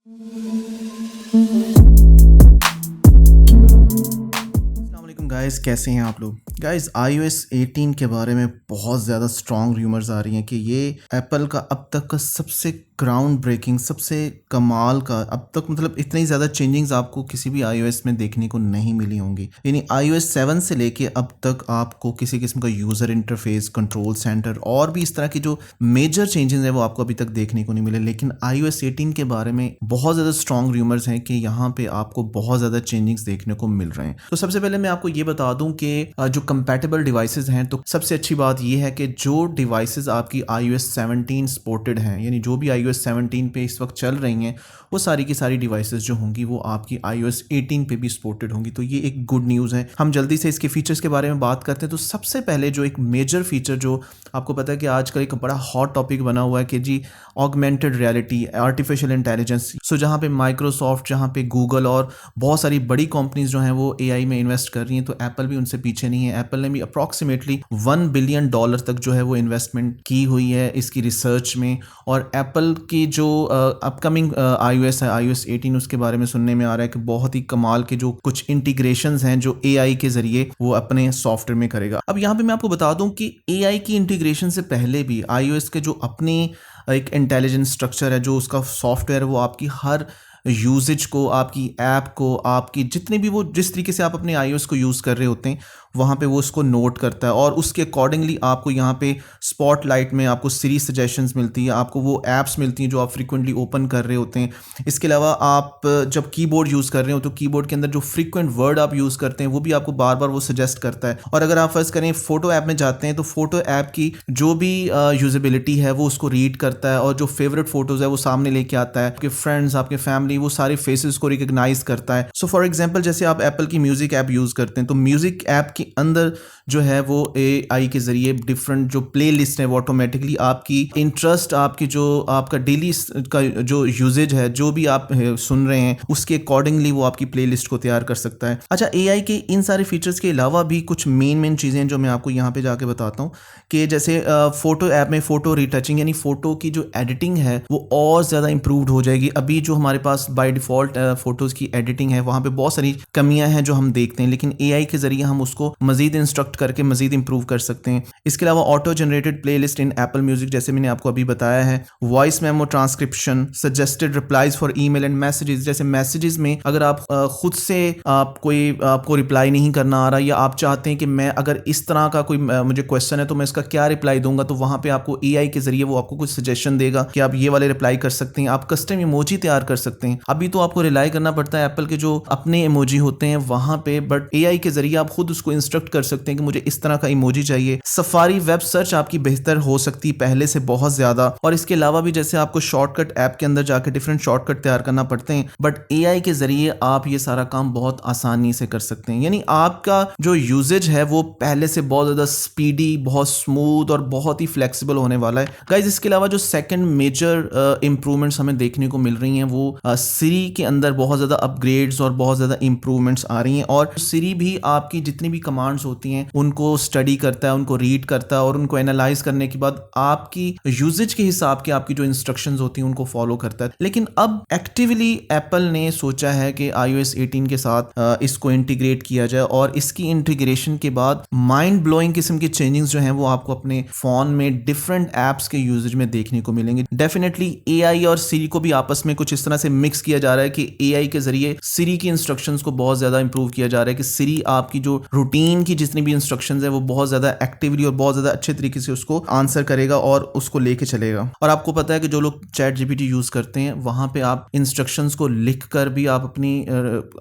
अस्सलामुअलैकुम गाइस, कैसे हैं आप लोग। गाइस iOS 18 के बारे में बहुत ज़्यादा स्ट्रॉन्ग रूमर्स आ रही हैं कि ये एप्पल का अब तक का सबसे ग्राउंड ब्रेकिंग, सबसे कमाल का, अब तक मतलब इतनी ज़्यादा चेंजिंग्स आपको किसी भी iOS में देखने को नहीं मिली होंगी। यानी iOS 7 से लेके अब तक आपको किसी किस्म का यूज़र इंटरफेस, कंट्रोल सेंटर और भी इस तरह की जो मेजर चेंजेस हैं वो आपको अभी तक देखने को नहीं मिले। लेकिन iOS 18 के बारे में बहुत ज़्यादा स्ट्रॉन्ग रूमर्स हैं कि यहाँ पे आपको बहुत ज़्यादा चेंजिंग्स देखने को मिल रहे हैं। तो सबसे पहले मैं आपको ये बता दूं कि जो कंपैटिबल डिवाइसेस हैं, तो सबसे अच्छी बात ये है कि जो डिवाइसेस आपकी iOS 17 सपोर्टेड हैं, यानी जो भी iOS 17 पे इस वक्त चल रही हैं, वो सारी की सारी डिवाइसेस जो होंगी वो आपकी iOS 18 पे भी सपोर्टेड होंगी। तो ये एक गुड न्यूज़ है। हम जल्दी से इसके फीचर्स के बारे में बात करते हैं। तो सबसे पहले जो एक मेजर फीचर जो आपको पता है कि आजकल एक बड़ा हॉट टॉपिक बना हुआ है कि जी ऑगमेंटेड रियलिटी, आर्टिफिशियल इंटेलिजेंस। सो जहाँ पे माइक्रोसॉफ्ट, जहाँ पे गूगल और बहुत सारी बड़ी कंपनीज जो हैं वो AI में इन्वेस्ट कर रही हैं, तो एप्पल भी उनसे पीछे नहीं है। एप्पल ने भी अप्रॉक्सीमेटली $1 बिलियन तक जो है वो इन्वेस्टमेंट की हुई है इसकी रिसर्च में। और एप्पल की जो अपकमिंग iOS है, iOS 18, उसके बारे में सुनने में आ रहा है कि बहुत ही कमाल के जो कुछ इंटीग्रेशंस हैं जो AI के जरिए वो अपने सॉफ्टवेयर में करेगा। अब यहाँ पे मैं आपको बता दूं कि AI की इंटीग्रेशन से पहले भी iOS के जो अपनी एक इंटेलिजेंस स्ट्रक्चर है, जो उसका सॉफ्टवेयर है, वो आपकी हर यूजेज को, आपकी ऐप को, आपकी जितने भी वो जिस तरीके से आप अपने iOS को यूज़ कर रहे होते हैं वहाँ पे वो उसको नोट करता है और उसके अकॉर्डिंगली आपको यहाँ पे स्पॉटलाइट में आपको सीरी सजेशंस मिलती है, आपको वो ऐप्स मिलती हैं जो आप फ्रीक्वेंटली ओपन कर रहे होते हैं। इसके अलावा आप जब कीबोर्ड यूज़ कर रहे हो तो कीबोर्ड के अंदर जो फ्रीक्वेंट वर्ड आप यूज़ करते हैं वो भी आपको बार बार वो सजेस्ट करता है। और अगर आप फर्स्ट करें फोटो ऐप में जाते हैं तो फोटो ऐप की जो भी यूजेबिलिटी है वो उसको रीड करता है और जो फेवरेट फोटोज़ है वो सामने लेके आता है। आपके फ्रेंड्स, आपके फैमिली, वो सारे फेसेस को रिकग्नाइज करता है। सो फॉर एग्जांपल जैसे आप एप्पल की म्यूजिक ऐप यूज़ करते हैं तो म्यूजिक ऐप के अंदर जो है वो AI के जरिए डिफरेंट जो प्ले लिस्ट है वो ऑटोमेटिकली आपकी इंटरेस्ट, आपकी जो आपका डेली का जो यूजेज है, जो भी आप सुन रहे हैं उसके अकॉर्डिंगली वो आपकी प्ले लिस्ट को तैयार कर सकता है। अच्छा, AI के इन सारे फीचर्स के अलावा भी कुछ मेन चीज़ें जो मैं आपको यहाँ पे जाके बताता हूँ कि जैसे फोटो ऐप में फोटो रिटचिंग, यानी फोटो की जो एडिटिंग है वो और ज़्यादा इंप्रूव्ड हो जाएगी। अभी जो हमारे पास बाय डिफ़ॉल्ट फोटोज़ की एडिटिंग है वहाँ पे बहुत सारी कमियां हैं जो हम देखते हैं, लेकिन AI के जरिए हम उसको मजीद इंस्ट्रक्ट करके मजीद इंप्रूव कर सकते हैं। इसके अलावा ऑटो जनरेटेड प्लेलिस्ट इन एप्पल म्यूजिक, जैसे मैंने आपको अभी बताया है, voice memo transcription, suggested replies for email and messages. जैसे मैसेजेस में अगर आप खुद से आपको रिप्लाई नहीं करना आ रहा, या आप चाहते हैं कि मैं अगर इस तरह का कोई मुझे क्वेश्चन है तो मैं इसका क्या रिप्लाई दूंगा, तो वहां पे आपको AI के जरिए वो आपको कुछ सजेशन देगा कि आप ये वाले रिप्लाई कर सकते हैं। आप कस्टम इमोजी तैयार कर सकते हैं। अभी तो आपको रिलाई करना पड़ता है एप्पल के जो अपने इमोजी होते हैं वहां पे, बट AI के जरिए आप खुद उसको इंस्ट्रक्ट कर सकते हैं कि मुझे इस तरह का इमोजी चाहिए। सफारी वेब सर्च आपकी बेहतर हो सकती है पहले से बहुत ज्यादा। और इसके अलावा भी जैसे आपको शॉर्टकट ऐप के अंदर जाकर डिफरेंट शॉर्टकट तैयार करना पड़ते हैं, बट AI के जरिए आप ये सारा काम बहुत आसानी से कर सकते हैं। यानी आपका जो यूजेज है वो पहले से बहुत ज्यादा स्पीडी, बहुत स्मूथ और बहुत ही फ्लेक्सिबल होने वाला है गाइज। इसके अलावा जो सेकंड मेजर इंप्रूवमेंट्स हमें देखने को मिल रही हैं वो सिरी के अंदर बहुत ज्यादा अपग्रेड्स और बहुत ज्यादा इंप्रूवमेंट्स आ रही हैं। और सिरी भी आपकी जितनी भी कमांड्स होती हैं उनको स्टडी करता है, उनको रीड करता है और उनको एनालाइज करने के बाद आपकी यूजेज के हिसाब के आपकी जो इंस्ट्रक्शंस होती हैं उनको फॉलो करता है। लेकिन अब एक्टिवली एप्पल ने सोचा है कि iOS 18 के साथ इसको इंटीग्रेट किया जाए और इसकी इंटीग्रेशन के बाद माइंड ब्लोइंग किस्म के चेंजेस जो हैं वो आपको अपने फोन में डिफरेंट एप्स के यूजेज में देखने को मिलेंगे। डेफिनेटली AI और सिरी को भी आपस में कुछ इस तरह से मिक्स किया जा रहा है कि AI के जरिए सिरी की इंस्ट्रक्शंस को बहुत ज्यादा इंप्रूव किया जा रहा है कि सिरी आपकी जो रूटीन की जितनी भी इंस्ट्रक्शंस है वो बहुत ज्यादा एक्टिवली और बहुत ज्यादा अच्छे तरीके से उसको आंसर करेगा और उसको लेके चलेगा। और आपको पता है कि जो लोग चैट GPT यूज करते हैं वहां पे आप इंस्ट्रक्शंस को लिख कर भी आप अपनी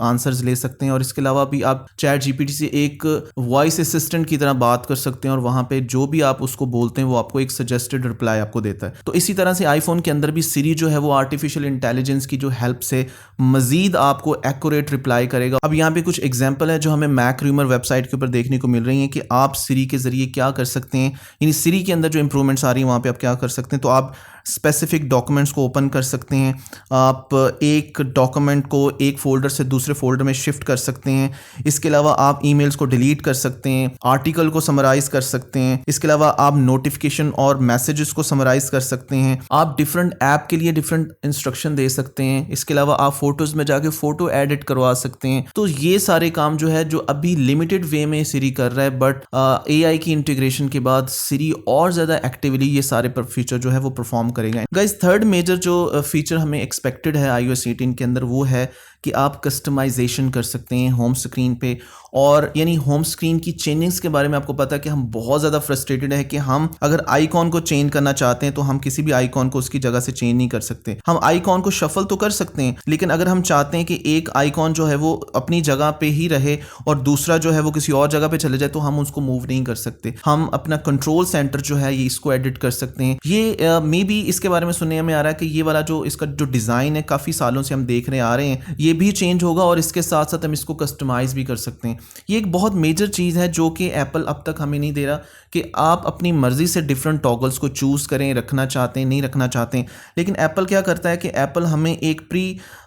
आंसर्स ले सकते हैं। और इसके अलावा भी आप चैट GPT से एक वॉइस असिस्टेंट की तरह बात कर सकते हैं और वहां पे जो भी आप उसको बोलते हैं वो आपको एक सजेस्टेड रिप्लाई आपको देता है। तो इसी तरह से आईफोन के अंदर भी सिरी जो है वो आर्टिफिशियल इंटेलिजेंस की जो हेल्प से मजीद आपको एक्यूरेट रिप्लाई करेगा। अब यहाँ पे कुछ एग्जांपल है जो हमें मैक रूमर वेबसाइट के ऊपर देखने को मिल रही है कि आप सिरी के जरिए क्या कर सकते हैं। यानी सिरी के अंदर जो इंप्रूवमेंट्स आ रही है वहां पे आप क्या कर सकते हैं। तो आप स्पेसिफिक डॉक्यूमेंट्स को ओपन कर सकते हैं, आप एक डॉक्यूमेंट को एक फ़ोल्डर से दूसरे फ़ोल्डर में शिफ्ट कर सकते हैं। इसके अलावा आप ईमेल्स को डिलीट कर सकते हैं, आर्टिकल को समराइज़ कर सकते हैं। इसके अलावा आप नोटिफिकेशन और मैसेजेस को समराइज़ कर सकते हैं। आप डिफरेंट ऐप के लिए डिफरेंट इंस्ट्रक्शन दे सकते हैं। इसके अलावा आप फ़ोटोज़ में जाके फ़ोटो एडिट करवा सकते हैं। तो ये सारे काम जो है, जो अभी लिमिटेड वे में सिरी कर रहा है, बट AI की इंटीग्रेशन के बाद सिरी और ज़्यादा एक्टिवली ये सारे फीचर जो है वो परफॉर्म करेगा। गाइस, थर्ड मेजर जो फीचर हमें एक्सपेक्टेड है iOS 18 के अंदर, वो है कि आप कस्टमाइजेशन कर सकते हैं होम स्क्रीन पे। और यानी होम स्क्रीन की चेंजिंग्स के बारे में आपको पता है कि हम बहुत ज़्यादा फ्रस्ट्रेटेड है कि हम अगर आइकॉन को चेंज करना चाहते हैं तो हम किसी भी आइकॉन को उसकी जगह से चेंज नहीं कर सकते। हम आइकॉन को शफल तो कर सकते हैं, लेकिन अगर हम चाहते हैं कि एक आइकॉन जो है वो अपनी जगह पे ही रहे और दूसरा जो है वो किसी और जगह पे चले जाए, तो हम उसको मूव नहीं कर सकते। हम अपना कंट्रोल सेंटर जो है ये इसको एडिट कर सकते हैं। ये मे बी इसके बारे में सुनने में आ रहा है कि ये वाला जो इसका जो डिज़ाइन है, काफ़ी सालों से हम देख रहे आ रहे हैं, ये भी चेंज होगा और इसके साथ साथ हम इसको कस्टमाइज़ भी कर सकते हैं। ये एक बहुत मेजर चीज़ है जो कि एप्पल अब तक हमें नहीं दे रहा, कि आप अपनी मर्जी से डिफरेंट टॉगल्स को चूज़ करें, रखना चाहते हैं नहीं रखना चाहते हैं। लेकिन एप्पल क्या करता है कि एप्पल हमें एक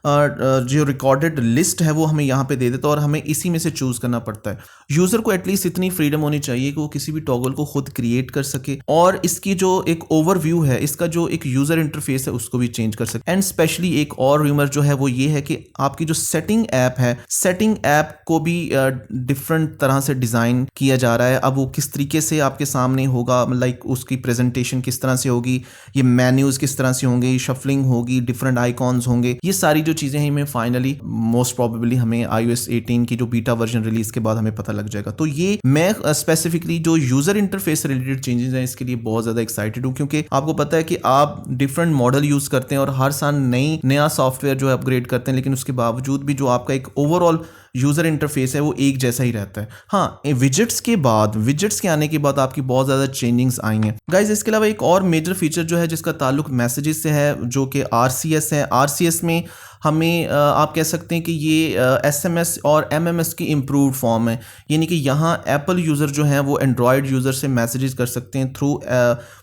जो रिकॉर्डेड लिस्ट है वो हमें यहाँ पे दे देता है और हमें इसी में से चूज़ करना पड़ता है। यूज़र को एटलीस्ट इतनी फ्रीडम होनी चाहिए कि वो किसी भी टॉगल को खुद क्रिएट कर सके और इसकी जो एक ओवरव्यू है, इसका जो एक यूज़र इंटरफेस है, उसको भी चेंज कर सके। एंड स्पेशली एक और रूमर जो है वो ये है कि आपकी जो सेटिंग ऐप है, सेटिंग ऐप को भी डिफरेंट तरह से डिज़ाइन किया जा रहा है। अब वो किस तरीके से आपके सामने होगा, लाइक उसकी प्रेजेंटेशन किस तरह से होगी, ये मेन्यूज़ किस तरह से होंगे, शफलिंग होगी, डिफरेंट आइकॉन्स होंगे, ये सारी जो चीज़ें हैं हमें फाइनली मोस्ट प्रोबेबली हमें iOS 18 की जो बीटा वर्जन रिलीज के बाद हमें पता लग जाएगा। तो ये मैं स्पेसिफिकली जो यूज़र इंटरफेस से रिलेटेड चेंजेस हैं इसके लिए बहुत ज़्यादा एक्साइटेड हूँ, क्योंकि आपको पता है कि आप डिफरेंट मॉडल यूज़ करते हैं और हर साल नया सॉफ्टवेयर जो है अपग्रेड करते हैं, लेकिन उसके बावजूद भी जो आपका एक ओवरऑल यूज़र इंटरफेस है वो एक जैसा ही रहता है। हाँ, विजेट्स के आने के बाद आपकी बहुत ज़्यादा चेंजिंग्स आई हैं गाइज। इसके अलावा एक और मेजर फीचर जो है जिसका ताल्लुक मैसेजेस से है, जो कि RCS है। RCS में हमें आप कह सकते हैं कि ये SMS और MMS की इम्प्रूव्ड फॉर्म है, यानी कि यहाँ एप्पल यूज़र जो हैं वो एंड्रॉयड यूज़र से मैसेजेस कर सकते हैं थ्रू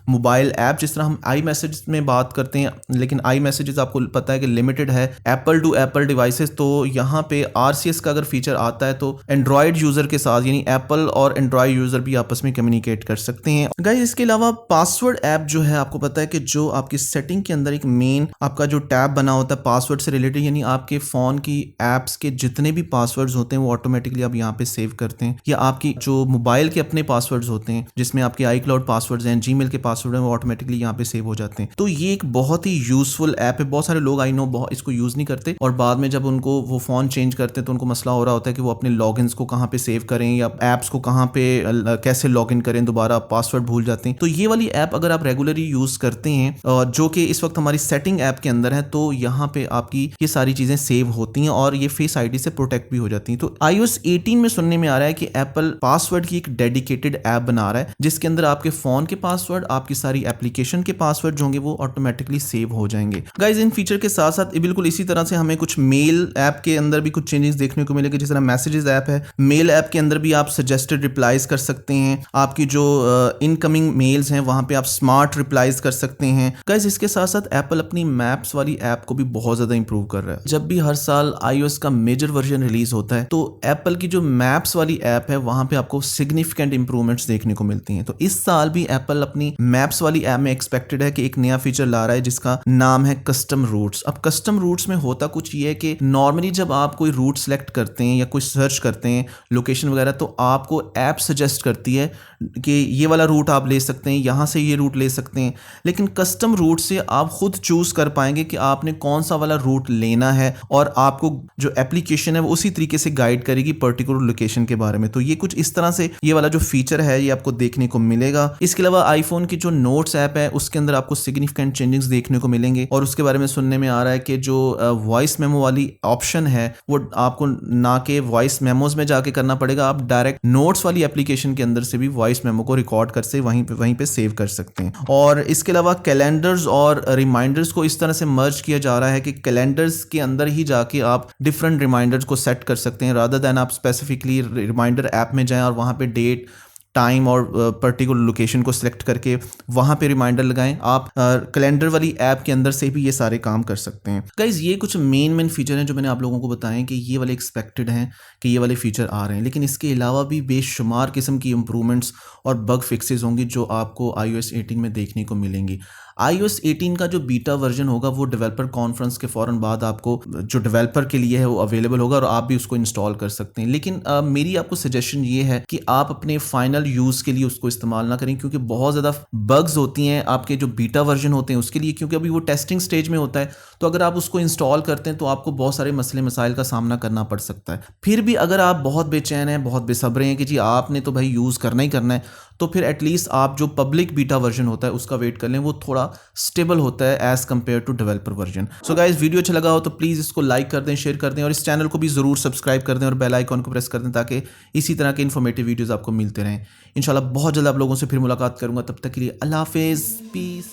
मोबाइल ऐप। जिस तरह हम आई मैसेज में बात करते हैं, लेकिन आई मैसेजेस आपको पता है कि लिमिटेड है एप्पल टू एप्पल डिवाइसेस, तो यहाँ पे RCS का अगर फीचर आता है तो एंड्रॉयड यूज़र के साथ, यानी एप्पल और एंड्रॉयड यूज़र भी आपस में कम्युनिकेट कर सकते हैं गाइस। इसके अलावा पासवर्ड ऐप जो है, आपको पता है कि जो आपकी सेटिंग के अंदर एक मेन आपका जो टैब बना होता है पासवर्ड से रिलेटेड, यानी आपके फ़ोन की ऐप्स के जितने भी पासवर्ड्स होते हैं वो ऑटोमेटिकली आप यहाँ पे सेव करते हैं, या आपकी जो मोबाइल के अपने पासवर्ड्स होते हैं जिसमें आपके iCloud पासवर्ड्स हैं, जीमेल के पासवर्ड हैं, वो ऑटोमेटिकली यहाँ पे सेव हो जाते हैं। तो ये एक बहुत ही यूजफुल ऐप है। बहुत सारे लोग आई नो इसको यूज़ नहीं करते और बाद में जब उनको वो फ़ोन चेंज करते हैं तो उनको मसला हो रहा होता है कि वो अपने लॉगिन्स को कहाँ पे सेव करें या ऐप्स को कहाँ पे कैसे लॉगिन करें, दोबारा पासवर्ड भूल जाते हैं। तो ये वाली ऐप अगर आप रेगुलरली यूज़ करते हैं, जो कि इस वक्त हमारी सेटिंग ऐप के अंदर है, तो यहाँ पे आपकी ये सारी चीज़ें सेव होती हैं और ये फेस आईडी से प्रोटेक्ट भी हो जाती हैं। तो iOS 18 में सुनने में आ रहा है कि एप्पल पासवर्ड की एक डेडिकेटेड ऐप बना रहा है जिसके अंदर आपके फ़ोन के पासवर्ड, आपकी सारी एप्लीकेशन के पासवर्ड जो होंगे वो ऑटोमेटिकली सेव हो जाएंगे। गाइज, इन फीचर के साथ साथ बिल्कुल इसी तरह से हमें कुछ मेल ऐप के अंदर भी कुछ चेंजेस देखने को मिलेंगे। जिस तरह मैसेजेस ऐप है, मेल ऐप के अंदर भी आप सजेस्टेड रिप्लाईज कर सकते हैं। आपकी जो इनकमिंग मेल्स हैं वहां पे आप स्मार्ट रिप्लाईज कर सकते हैं। गाइज, इसके साथ साथ एप्पल अपनी मैप्स वाली ऐप को भी बहुत ज्यादा इंप्रूव कर रहा है। जब भी हर साल iOS का मेजर वर्जन रिलीज होता है तो एप्पल की जो मैप्स वाली ऐप है वहां पे आपको सिग्निफिकेंट इंप्रूवमेंट्स देखने को मिलती हैं। तो इस साल भी एप्पल अपनी मैप्स वाली ऐप में एक्सपेक्टेड है कि एक नया फीचर ला रहा है जिसका नाम है कस्टम रूट्स। अब कस्टम रूट्स में होता कुछ ये है कि नॉर्मली जब आप कोई रूट सेलेक्ट करते हैं या कोई सर्च करते हैं लोकेशन वगैरह, तो आपको ऐप सजेस्ट करती है कि ये वाला रूट आप ले सकते हैं, यहाँ से ये रूट ले सकते हैं। लेकिन कस्टम रूट से आप खुद चूज कर पाएंगे कि आपने कौन सा वाला रूट लेना है और आपको जो एप्लीकेशन है वो उसी तरीके से गाइड करेगी पर्टिकुलर लोकेशन के बारे में। तो ये कुछ इस तरह से ये वाला जो फीचर है ये आपको देखने को मिलेगा। इसके अलावा आईफोन की जो नोट्स ऐप है उसके अंदर आपको सिग्निफिकेंट चेंजेस देखने को मिलेंगे और उसके बारे में सुनने में आ रहा है कि जो वॉइस मेमो वाली ऑप्शन है वो आपको ना के वॉइस मेमोज में जाके करना पड़ेगा, आप डायरेक्ट नोट्स वाली एप्लीकेशन के अंदर से भी वॉइस मेमो को रिकॉर्ड कर से वहीं पे सेव कर सकते हैं। और इसके अलावा कैलेंडर्स और रिमाइंडर्स को इस तरह से मर्ज किया जा रहा है कि कैलेंडर्स के अंदर ही जाके आप डिफरेंट रिमाइंडर्स को सेट कर सकते हैं, रादर देन आप स्पेसिफिकली रिमाइंडर ऐप में जाएं और वहां पे डेट टाइम और पर्टिकुलर लोकेशन को सिलेक्ट करके वहाँ पे रिमाइंडर लगाएं। आप कैलेंडर वाली ऐप के अंदर से भी ये सारे काम कर सकते हैं। गाइज ये कुछ मेन फीचर हैं जो मैंने आप लोगों को बताएं कि ये वाले एक्सपेक्टेड हैं कि ये वाले फीचर आ रहे हैं, लेकिन इसके अलावा भी बेशुमार किस्म की इंप्रूवमेंट्स और बग फिक्सेस होंगी जो आपको iOS 18 में देखने को मिलेंगी। iOS 18 का जो बीटा वर्जन होगा वो डेवलपर कॉन्फ्रेंस के फ़ौरन बाद आपको जो डेवलपर के लिए है वो अवेलेबल होगा और आप भी उसको इंस्टॉल कर सकते हैं। लेकिन मेरी आपको सजेशन ये है कि आप अपने फाइनल यूज़ के लिए उसको इस्तेमाल ना करें, क्योंकि बहुत ज़्यादा बग्स होती हैं आपके जो बीटा वर्जन होते हैं उसके लिए, क्योंकि अभी वो टेस्टिंग स्टेज में होता है। तो अगर आप उसको इंस्टॉल करते हैं तो आपको बहुत सारे मसले मसाइल का सामना करना पड़ सकता है। फिर भी अगर आप बहुत बेचैन हैं, बहुत बेसब्रे हैं कि जी आपने तो भाई यूज़ करना ही करना है, तो फिर एटलीस्ट आप जो पब्लिक बीटा वर्जन होता है उसका वेट कर लें, वो थोड़ा स्टेबल होता है as compare to developer version. So guys, video अच्छा लगा हो तो प्लीज़ इसको लाइक कर दें, शेयर कर दें और इस चैनल को भी ज़रूर सब्सक्राइब कर दें और बेल आइकॉन को प्रेस कर दें ताकि इसी तरह के इन्फॉर्मेटिव वीडियोज़ आपको मिलते रहें। इंशाल्लाह बहुत जल्द आप लोगों से फिर मुलाकात करूंगा, तब तक के लिए अल्लाह हाफिज़, पीस।